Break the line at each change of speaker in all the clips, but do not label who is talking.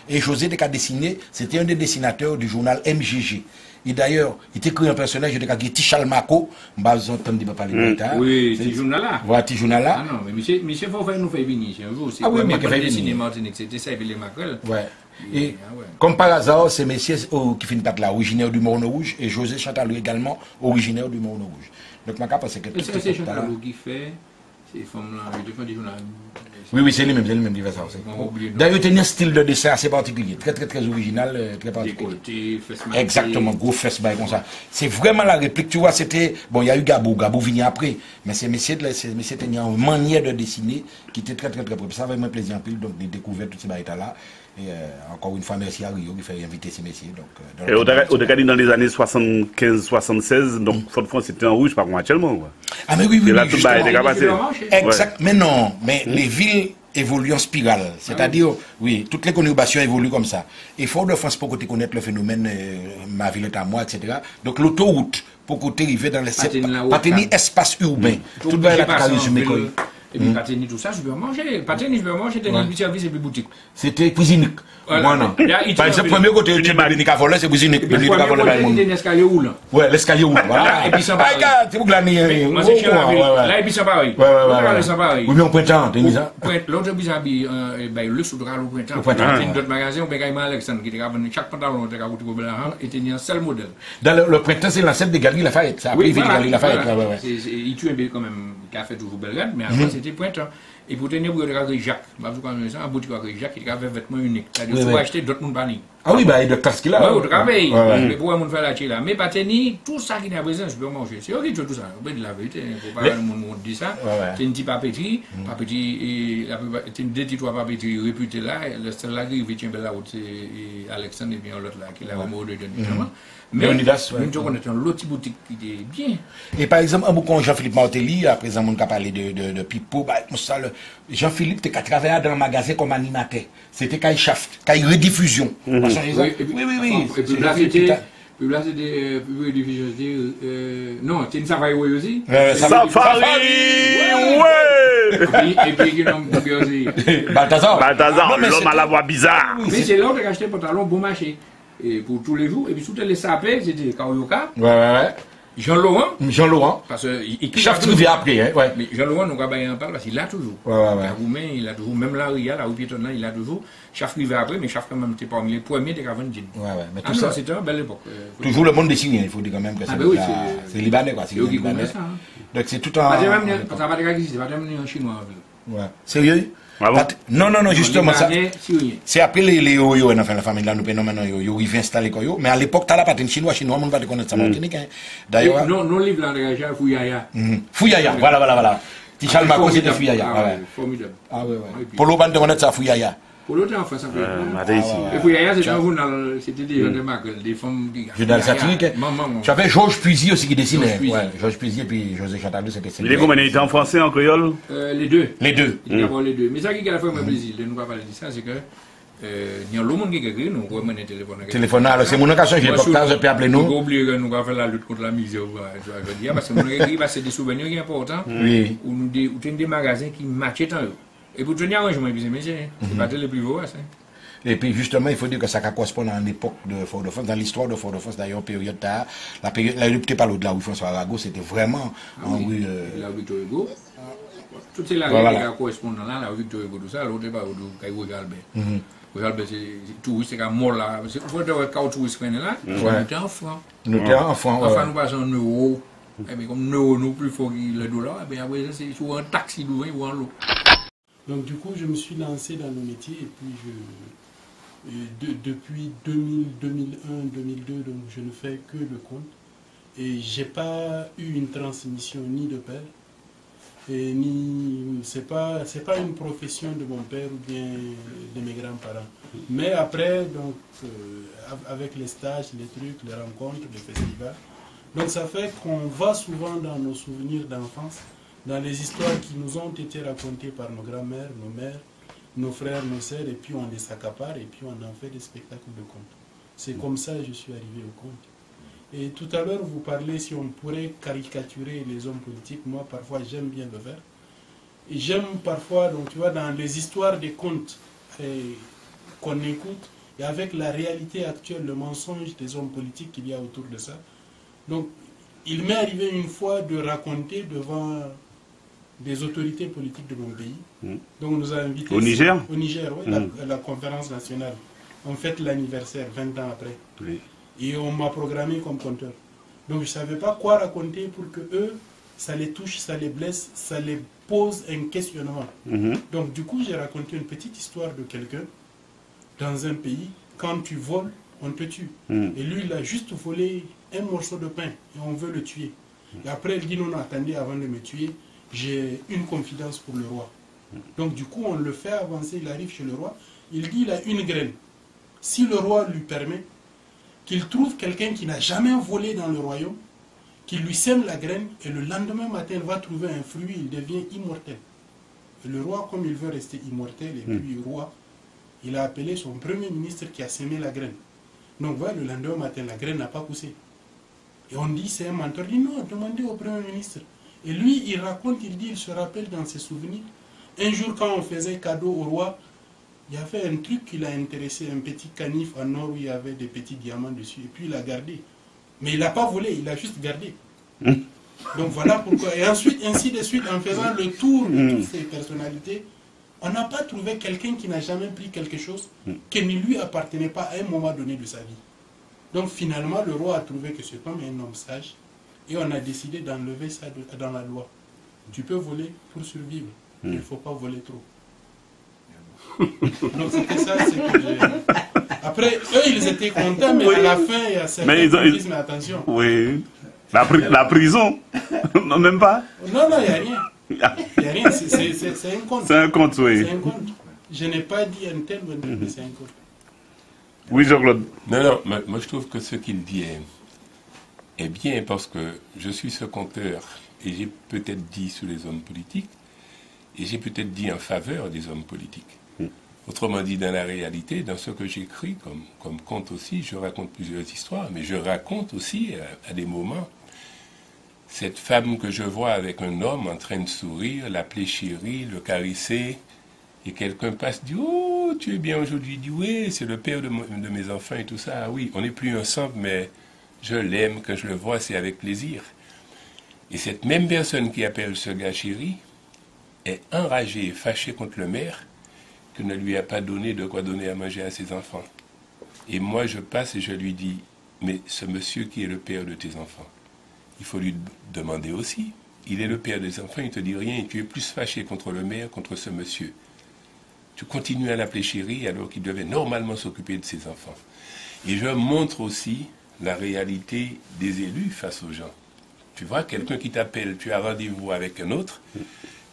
Et José a dessiné, c'était un des dessinateurs du journal MGG. Et d'ailleurs, il était créé un personnage, il était Tichal Mako, je ne pas parler de ça.
Oui, ce journal-là.
Voilà, ce journal-là.
Ah non, mais monsieur faut faire nous faire venir un jour.
Ah oui, mais
il va dessiner Martinique, c'était ça, il est Macrel.
Ouais. Et comme par hasard, c'est messieurs qui finissent par là, originaire du Morne Rouge, et José Chantalou également, originaire du Morne Rouge. Donc, ma pense que
c'est c'est Chantalou qui fait ces femmes-là, il fait du journal.
Oui, c'est lui-même qui fait ça aussi. D'ailleurs, il a un style de dessin assez particulier, très original, très particulier. Exactement, gros fesse comme ça. C'est vraiment la réplique, tu vois, c'était. Bon, il y a eu Gabou vient après, mais c'est messieurs tenaient une manière de dessiner qui était très propre. Ça va me plaisir un peu, donc de découvrir tous ces bails-là. Et encore une fois, merci à Rio qui fait inviter ces messieurs.
Et au Dakar, dans les années 75-76, donc Fort-de-France c'était en rouge, par contre, actuellement.
Ah, mais oui.
Exact.
Mais non, mais les villes évoluent en spirale. C'est-à-dire, oui, toutes les conurbations évoluent comme ça. Et Fort-de-France, pour côté connaître le phénomène, ma ville est à moi, etc. Donc l'autoroute, pour côté arriver dans les Pateni espace urbain. Tout va être résumé.
Et puis Pateni, tout ça, je peux manger. Pateni, je peux manger, c'était une service et puis boutique.
C'était cuisinique. Voilà. Par exemple, le premier côté, tu as dit qu'à voler, c'est cuisinique.
Le premier côté, c'était l'escalier roulant.
Ouais, l'escalier roulant. Voilà.
Et puis ça va. Moi, c'est chez la ville. Là, et puis ça va.
Ouais. Oui, mais au printemps, tu dis ça.
L'autre, puis ça le soudral au printemps. Dans d'autres magasins, on peut gagner Alexandre qui était venu chaque pantalon, on était à était un seul modèle.
Dans le printemps, c'est l'ancêtre des Galeries Lafayette. Ça a pris Galeries Lafayette.
Il tue un peu quand même, qui a fait toujours Belgrade, mais avant, c'était printemps. Et pour tenir pour regarder Jacques, un boutique avec Jacques, il avait un vêtement unique. C'est-à-dire qu'il faut acheter d'autres mondes.
Ah oui, bah, il y a de casques là.
Oui, de travail. Mais pour un monde faire la là. Mais pas tenir, tout ça qui est à présent, je peux manger. C'est ok, tout ça. On peut dire la vérité. Il ne faut pas que le monde dise ça. C'est une petite papeterie. C'est une deux trois papeteries réputées là. Le seul là qui vient de la route, c'est Alexandre et bien l'autre là, qui l'a remonté dernièrement. Mais nous connaissons l'autre boutique qui est bien.
Et par exemple, un bouquin Jean-Philippe Martelly, à présent, on a parlé de Pipo, Jean-Philippe, tu as travaillé dans un magasin comme animateur. C'était quand il rediffusion. Oui.
Et puis là, c'était. Puis là, c'était rediffusion. Non, c'est une safari aussi.
Safari, ouais.
Et puis, il y a un peu aussi.
Balthazar, l'homme à la voix bizarre.
Mais c'est l'autre qui a acheté un pantalon bon marché. Et pour tous les jours. Et puis, sous les sapés, c'était Kaoyoka.
Ouais.
Jean-Laurent. Parce que
Chaque truc vient après, hein. Ouais.
Mais Jean-Laurent, nous avons en parlé parce qu'il l'a toujours.
Ouais.
Il a toujours. Même là, il y a la rue piétonne, il a toujours. Chaque rivier après, mais chaque quand même, c'était parmi les premiers des Cavan Jean.
Ouais. Mais tout ça,
c'était une belle époque.
Toujours le monde dessiné, il faut dire quand même que c'est libanais, quoi. C'est libanais. Donc c'est tout un.
Ça va pas exister, ça va devenir un chinois.
Ouais. Sérieux?
Ah bon?
Non, justement, ça. C'est après les Yoyo, enfin, la famille là, nous prenons maintenant Yoyo, ils viennent installer Koyo. Mais à l'époque, tu as la patine chinois, on ne va pas connaître ça, Martinique. D'ailleurs.
Non, livre là, déjà, Fouyaya.
Fouyaya, voilà. Tichal Mako, c'était Fouyaya.
Formidable.
Ah ouais. Pour l'autre, on connaît ça, Fouyaya.
Pour l'autre, enfin, ça fait. Et Fouyaya, c'était un journal, c'était des gens de Macrel, des femmes.
Journal satirique. Tu avais Georges Puisy aussi qui dessinait. Georges Puisy et puis José Chantalou, c'était ça.
Il est combien d'états en français, en créole?
Les deux.
Les deux.
Mais ça qui a fait mon plaisir, de nous parler de ça, c'est que. Il y a l'homme qui a écrit, nous avons un téléphone.
Téléphone, alors c'est mon occasion, j'ai l'époque, je peux appeler nous.
Nous avons oublié que nous avons fait la lutte contre la misère, je veux dire, parce que nous avons écrit, c'est des souvenirs qui sont importants.
Oui.
Où nous avons des magasins qui matchaient en eux. Et pour tenir un arrangement, c'est pas les plus beaux.
Et puis justement, il faut dire que ça correspond à l'époque de Fort-de-France, dans l'histoire de Fort-de-France, d'ailleurs, période la rue de la rue François Arago, c'était vraiment en rue.
La rue Victor Hugo. Toutes ces là qui correspondent là, la rue Victor Hugo, tout ça, l'autre est pas au Caïro Galbert. C'est touriste, c'est mort là. Il faut dire que touriste là, nous étions enfants.
Nous étions enfants.
Enfin, nous passons en euros. Et comme nous plus fort que le dollar, et bien après, c'est soit un taxi ou un lot.
Donc, du coup, je me suis lancé dans le métier et puis depuis 2000, 2001, 2002, donc je ne fais que le compte. Et j'ai pas eu une transmission ni de père. Et c'est pas une profession de mon père ou bien de mes grands-parents. Mais après, donc, avec les stages, les trucs, les rencontres, les festivals, donc ça fait qu'on va souvent dans nos souvenirs d'enfance, dans les histoires qui nous ont été racontées par nos grands-mères, nos mères, nos frères, nos sœurs, et puis on les s'accapare, et puis on en fait des spectacles de contes. C'est comme ça que je suis arrivé au conte. Et tout à l'heure, vous parlez si on pourrait caricaturer les hommes politiques. Moi, parfois, j'aime bien le faire. Et j'aime parfois, donc, tu vois, dans les histoires des contes, qu'on écoute, et avec la réalité actuelle, le mensonge des hommes politiques qu'il y a autour de ça. Donc, il m'est arrivé une fois de raconter devant des autorités politiques de mon pays. Donc, on nous a invités...
Au Niger?
Au Niger, oui, la conférence nationale. On fête l'anniversaire 20 ans après.
Oui.
Et on m'a programmé comme conteur. Donc, je ne savais pas quoi raconter pour que eux, ça les touche, ça les blesse, ça les pose un questionnement. Donc, du coup, j'ai raconté une petite histoire de quelqu'un dans un pays. Quand tu voles, on te tue. Et lui, il a juste volé un morceau de pain et on veut le tuer. Et après, il dit non, non, attendez, avant de me tuer, j'ai une confidence pour le roi. Donc, du coup, on le fait avancer, il arrive chez le roi. Il dit, il a une graine. Si le roi lui permet, qu'il trouve quelqu'un qui n'a jamais volé dans le royaume, qu'il lui sème la graine, et le lendemain matin, il va trouver un fruit, il devient immortel. Et le roi, comme il veut rester immortel, et puis le roi, il a appelé son premier ministre qui a semé la graine. Donc voilà, le lendemain matin, la graine n'a pas poussé. Et on dit, c'est un menteur. Il dit, non, demandez au premier ministre. Et lui, il raconte, il dit, il se rappelle dans ses souvenirs. Un jour, quand on faisait cadeau au roi, il y avait un truc qui l'a intéressé, un petit canif en or où il y avait des petits diamants dessus. Et puis il a gardé. Mais il n'a pas volé, il a juste gardé. Donc voilà pourquoi. Et ensuite, ainsi de suite, en faisant le tour de toutes ces personnalités, on n'a pas trouvé quelqu'un qui n'a jamais pris quelque chose qui ne lui appartenait pas à un moment donné de sa vie. Donc finalement, le roi a trouvé que cet homme est un homme sage et on a décidé d'enlever ça dans la loi. Tu peux voler pour survivre, mais il ne faut pas voler trop. Donc c'était ça, c'est que j'ai... Après, eux, ils étaient contents, mais à la fin, il y a certains qui disent, mais attention.
Oui. La prison? Non, même pas?
Non, non, il n'y a rien. Il n'y a rien, c'est un compte.
C'est un compte, oui.
C'est un compte. Je n'ai pas dit un tel ou un tel, mais c'est un compte.
Oui, Jean-Claude.
Non, moi je trouve que ce qu'il dit est bien parce que je suis ce conteur et j'ai peut-être dit sur les hommes politiques et j'ai peut-être dit en faveur des hommes politiques. Autrement dit, dans la réalité, dans ce que j'écris comme conte aussi, je raconte plusieurs histoires, mais je raconte aussi à des moments cette femme que je vois avec un homme en train de sourire, l'appeler chérie, le caresser, et quelqu'un passe, dit « Oh, tu es bien aujourd'hui ?» Il dit « Oui, c'est le père de mes enfants et tout ça. Ah oui, on n'est plus ensemble, mais je l'aime, quand je le vois, c'est avec plaisir. » Et cette même personne qui appelle ce gars chéri est enragée et fâchée contre le maire qui ne lui a pas donné de quoi donner à manger à ses enfants. Et moi, je passe et je lui dis « Mais ce monsieur qui est le père de tes enfants, il faut lui demander aussi. Il est le père des enfants, il ne te dit rien et tu es plus fâché contre le maire, contre ce monsieur. Tu continues à l'appeler chéri alors qu'il devait normalement s'occuper de ses enfants. » Et je montre aussi la réalité des élus face aux gens. Tu vois, quelqu'un qui t'appelle, tu as rendez-vous avec un autre,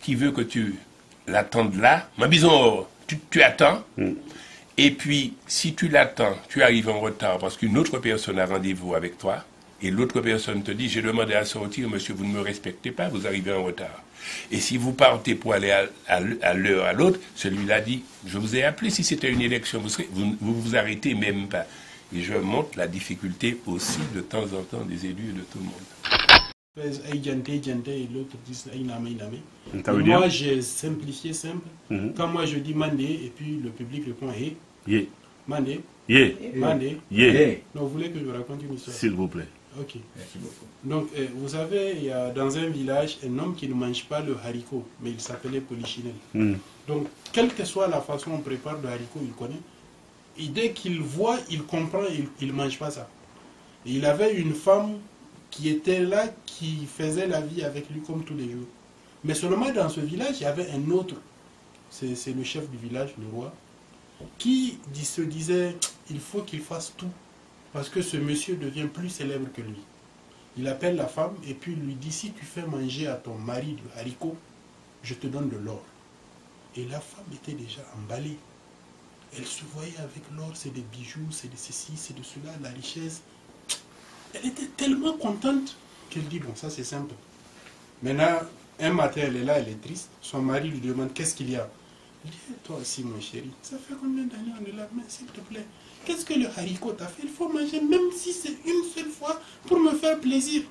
qui veut que tu l'attendes là, mais disons, tu attends, et puis si tu l'attends, tu arrives en retard parce qu'une autre personne a rendez-vous avec toi, et l'autre personne te dit, j'ai demandé à sortir, monsieur, vous ne me respectez pas, vous arrivez en retard. Et si vous partez pour aller à l'heure à l'autre, celui-là dit, je vous ai appelé, si c'était une élection, vous vous arrêtez même pas. Et je montre la difficulté aussi de temps en temps des élus et de tout le monde.
Et l'autre dit moi j'ai simplifié simple. Quand moi je dis mandé et puis le public répond mandé. Mandé. Donc vous voulez que je vous raconte une histoire?
S'il vous plaît.
Ok. Merci beaucoup. Donc vous savez, il y a dans un village un homme qui ne mange pas le haricot, mais il s'appelait Polichinelle. Donc quelle que soit la façon on prépare le haricot, il connaît. Et dès qu'il voit, il comprend, il ne mange pas ça. Et il avait une femme qui était là, qui faisait la vie avec lui comme tous les jours. Mais seulement dans ce village, il y avait un autre, c'est le chef du village, le roi, qui se disait, il faut qu'il fasse tout, parce que ce monsieur devient plus célèbre que lui. Il appelle la femme et puis lui dit, si tu fais manger à ton mari du haricot, je te donne de l'or. Et la femme était déjà emballée. Elle se voyait avec l'or, c'est des bijoux, c'est de ceci, c'est de cela, la richesse. Elle était tellement contente qu'elle dit, bon, ça c'est simple. Maintenant, un matin, elle est là, elle est triste. Son mari lui demande, qu'est-ce qu'il y a? Il dit, toi aussi, mon chéri, ça fait combien d'années on est là? Mais s'il te plaît, qu'est-ce que le haricot t'a fait? Il faut manger, même si c'est une seule fois, pour me faire plaisir.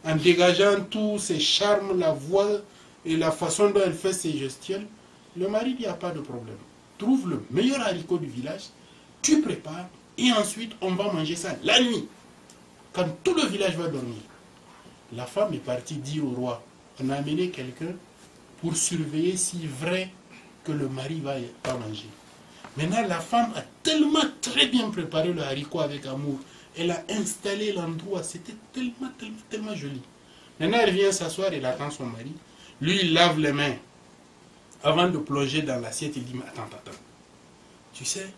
En dégageant tous ses charmes, la voix et la façon dont elle fait ses gestuels, le mari dit, il n'y a pas de problème. trouves le meilleur haricot du village, tu prépares, et ensuite on va manger ça la nuit, quand tout le village va dormir. La femme est partie dire au roi, on a amené quelqu'un pour surveiller si vrai que le mari va manger. Maintenant, la femme a tellement très bien préparé le haricot avec amour. Elle a installé l'endroit, c'était tellement joli. Maintenant, elle vient s'asseoir, elle attend son mari. Lui, il lave les mains. Avant de plonger dans l'assiette, il dit, mais attends. Tu sais,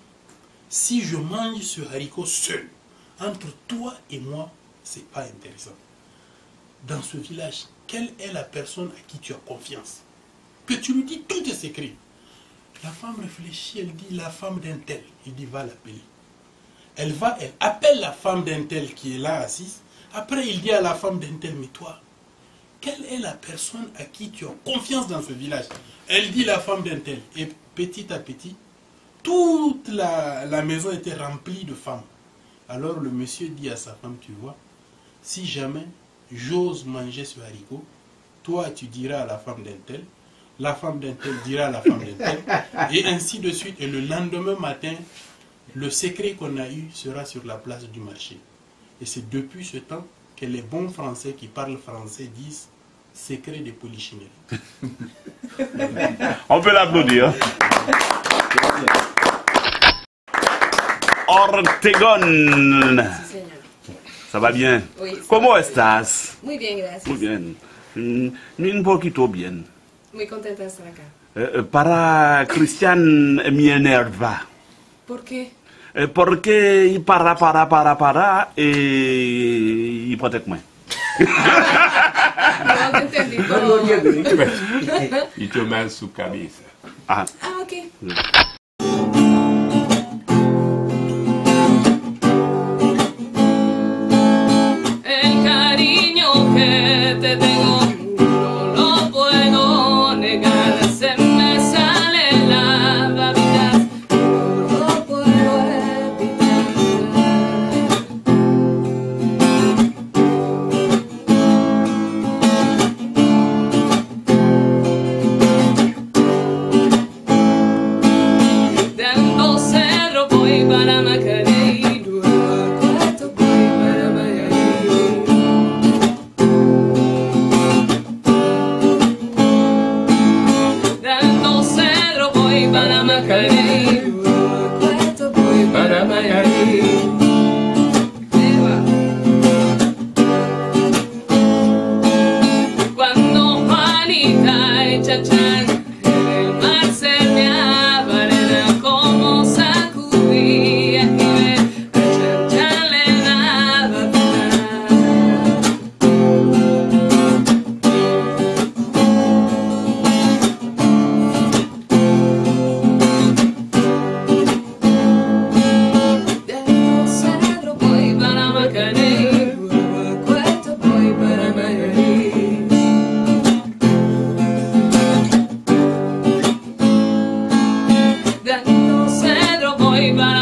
si je mange ce haricot seul, entre toi et moi, c'est pas intéressant. Dans ce village, quelle est la personne à qui tu as confiance? Que tu lui dis tous tes secrets. La femme réfléchit, elle dit la femme d'un tel. Il dit va l'appeler. Elle appelle la femme d'un tel qui est là assise. Après il dit à la femme d'un tel, mais toi, quelle est la personne à qui tu as confiance dans ce village? Elle dit la femme d'un tel. Et petit à petit, toute la maison était remplie de femmes. Alors le monsieur dit à sa femme, tu vois, si jamais j'ose manger ce haricot, toi tu diras à la femme d'un tel, la femme d'un tel dira à la femme d'un tel, et ainsi de suite. Et le lendemain matin, le secret qu'on a eu sera sur la place du marché. Et c'est depuis ce temps que les bons Français qui parlent français disent secret des polichinelles.
On peut l'applaudir. Ortegon. Ça va bien?
Oui,
¿Cómo estás?
Muy bien, gracias.
Muy bien. Un poquito bien.
Muy contenta de estar acá.
Para Cristian me enerva.
¿Por qué?
Porque para y protège-moi.
No te entendí todo.
Y tomar su cabeza.
Ah.
Ah, ok. El cariño que te tengo no lo puedo negar. Se me sale la babita, no lo puedo evitar. De Alto Cerro voy para Macarey, luego a Cueto voy para Mayarí. De Alto Cerro voy para Macarey, luego a Cueto voy para Mayarí. Cuando Juanita y Chachán en el mar se me abarena, como sacudía y me a Chachán le daba pena. De Alto Cerro voy para Macarey, luego a Cueto voy para Mayarí. De Alto Cerro voy para